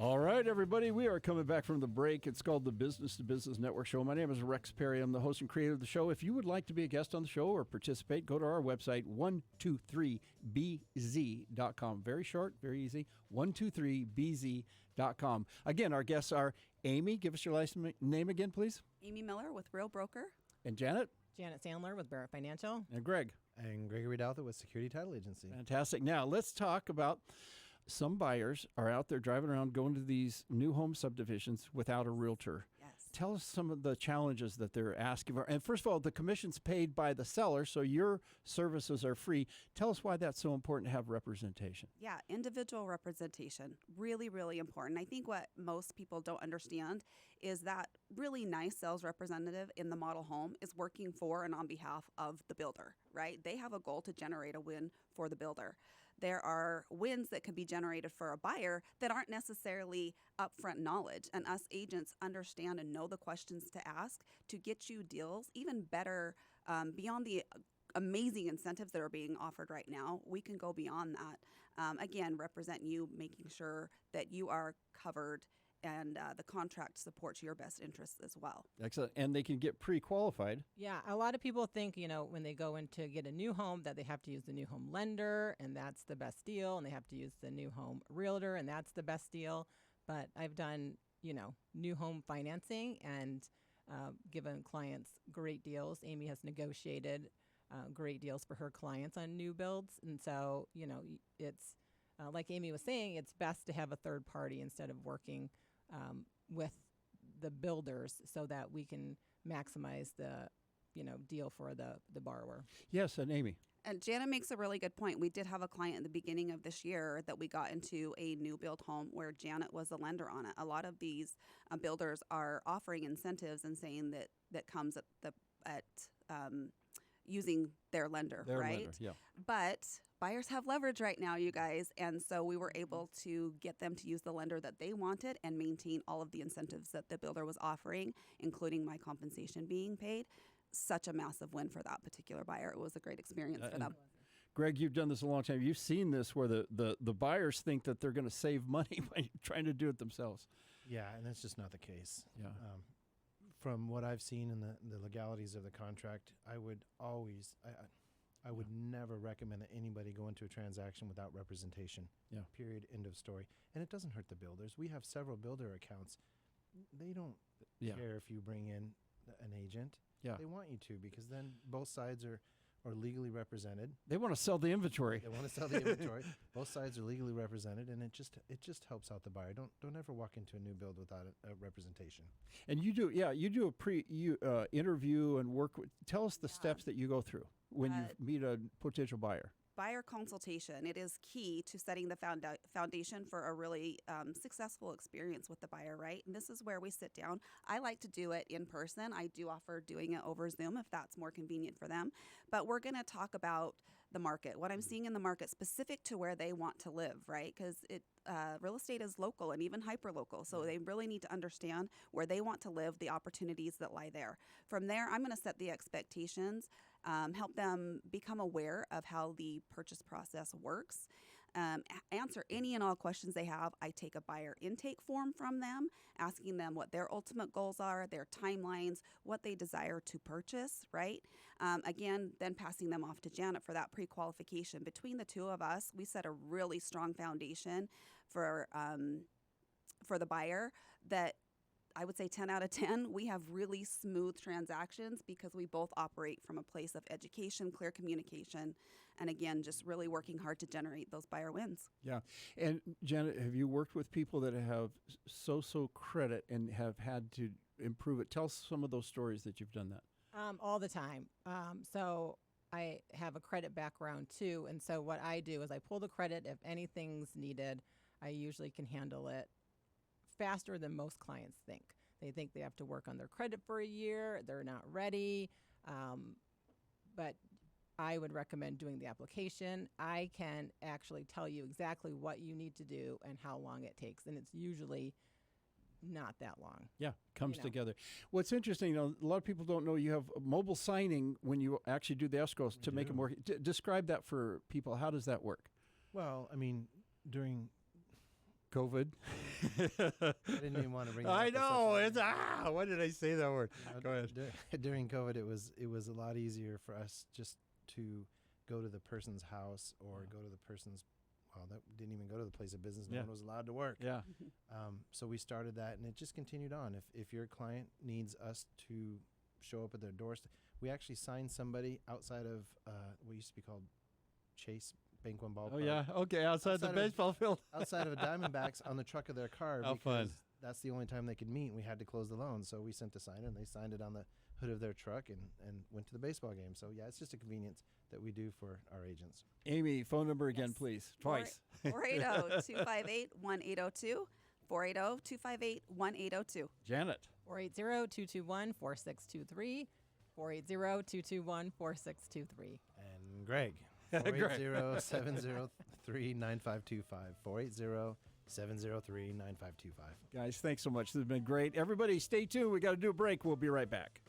All right, everybody, we are coming back from the break. It's called the Business to Business Network Show. My name is Rex Perry. I'm the host and creator of the show. If you would like to be a guest on the show or participate, go to our website, 123bz.com. Very short, very easy, 123bz.com. Again, our guests are Amy. Give us your last name again, please. Amy Miller with Real Broker. And Janet. JanetSandler with Barrett Financial. And Greg. And Greg.douthit with Security Title Agency. Fantastic. Now, let's talk about some buyers are out there driving around going to these new home subdivisions without a realtor. Yes. Tell us some of the challenges that they're asking for. And first of all, the commission's paid by the seller, so your services are free. Tell us why that's so important to have representation. Yeah, individual representation, really, really important. I think what most people don't understand is that really nice sales representative in the model home is working for and on behalf of the builder, right? They have a goal to generate a win for the builder. There are wins that can be generated for a buyer that aren't necessarily upfront knowledge, and us agents understand and know the questions to ask to get you deals even better beyond the amazing incentives that are being offered right now. We can go beyond that. Again, represent you, making sure that you are covered and the contract supports your best interests as well. Excellent. And they can get pre-qualified. Yeah, a lot of people think, when they go in to get a new home that they have to use the new home lender and that's the best deal, and they have to use the new home realtor and that's the best deal. But I've done, new home financing and given clients great deals. Amy has negotiated great deals for her clients on new builds. And so, it's like Amy was saying, it's best to have a third party instead of working with the builders so that we can maximize the, deal for the borrower. Yes, and Amy. And Janet makes a really good point. We did have a client at the beginning of this year that we got into a new build home where Janet was the lender on it. A lot of these builders are offering incentives and saying that comes at using their lender, right? Lender, yeah. But buyers have leverage right now, you guys. And so we were able to get them to use the lender that they wanted and maintain all of the incentives that the builder was offering, including my compensation being paid. Such a massive win for that particular buyer. It was a great experience for them. Greg, you've done this a long time. You've seen this where the buyers think that they're going to save money by trying to do it themselves. Yeah, and that's just not the case. Yeah. From what I've seen in the legalities of the contract, I would always, I would never recommend that anybody go into a transaction without representation. Yeah. Period. End of story. And it doesn't hurt the builders. We have several builder accounts. They don't care if you bring in an agent. Yeah. They want you to, because then both sides are legally represented. They want to sell the inventory. They want to sell the inventory. Both sides are legally represented, and it just helps out the buyer. Don't ever walk into a new build without a representation. And you do a interview and work with. Tell us the steps that you go through when you meet a potential buyer. Buyer consultation. It is key to setting the foundation for a really successful experience with the buyer, right? And this is where we sit down. I like to do it in person. I do offer doing it over Zoom if that's more convenient for them. But we're going to talk about the market, what I'm seeing in the market specific to where they want to live, right? Because real estate is local and even hyper-local. So they really need to understand where they want to live, the opportunities that lie there. From there, I'm going to set the expectations, help them become aware of how the purchase process works, answer any and all questions they have. I take a buyer intake form from them, asking them what their ultimate goals are, their timelines, what they desire to purchase, right? Again, then passing them off to Janet for that pre-qualification. Between the two of us, we set a really strong foundation for the buyer that I would say 10 out of 10, we have really smooth transactions because we both operate from a place of education, clear communication, and again, just really working hard to generate those buyer wins. Yeah. And Janet, have you worked with people that have so credit and have had to improve it? Tell us some of those stories that you've done that. All the time. So I have a credit background too. And so what I do is I pull the credit. If anything's needed, I usually can handle it faster than most clients think. They think they have to work on their credit for a year. They're not ready. But I would recommend doing the application. I can actually tell you exactly what you need to do and how long it takes. And it's usually not that long. Yeah, comes together. What's interesting, a lot of people don't know you have mobile signing when you actually do the escrows to make it more. Describe that for people. How does that work? Well, I mean, during COVID. I didn't even want to bring that I up. know. It's why did I say that word? Go ahead. During COVID, it was a lot easier for us just to go to the person's house or go to the person's. Well, that didn't even go to the place of business. No one was allowed to work. Yeah. So we started that, and it just continued on. If your client needs us to show up at their doorstep, we actually signed somebody outside of what used to be called Chase Bank One Ballpark. Oh yeah. Okay. Outside the baseball field. Outside of a Diamondbacks on the truck of their car. How fun. That's the only time they could meet, and we had to close the loan. So we sent a signer, and they signed it on the hood of their truck and went to the baseball game. So, yeah, it's just a convenience that we do for our agents. Amy, phone number again, Yes. please. Twice. 480-258-1802. 480-258-1802. Janet. 480-221-4623. 480-221-4623. And Greg, Greg. 480-703-9525. 480-703-9525. Guys, thanks so much. This has been great. Everybody, stay tuned. We got to do a break. We'll be right back.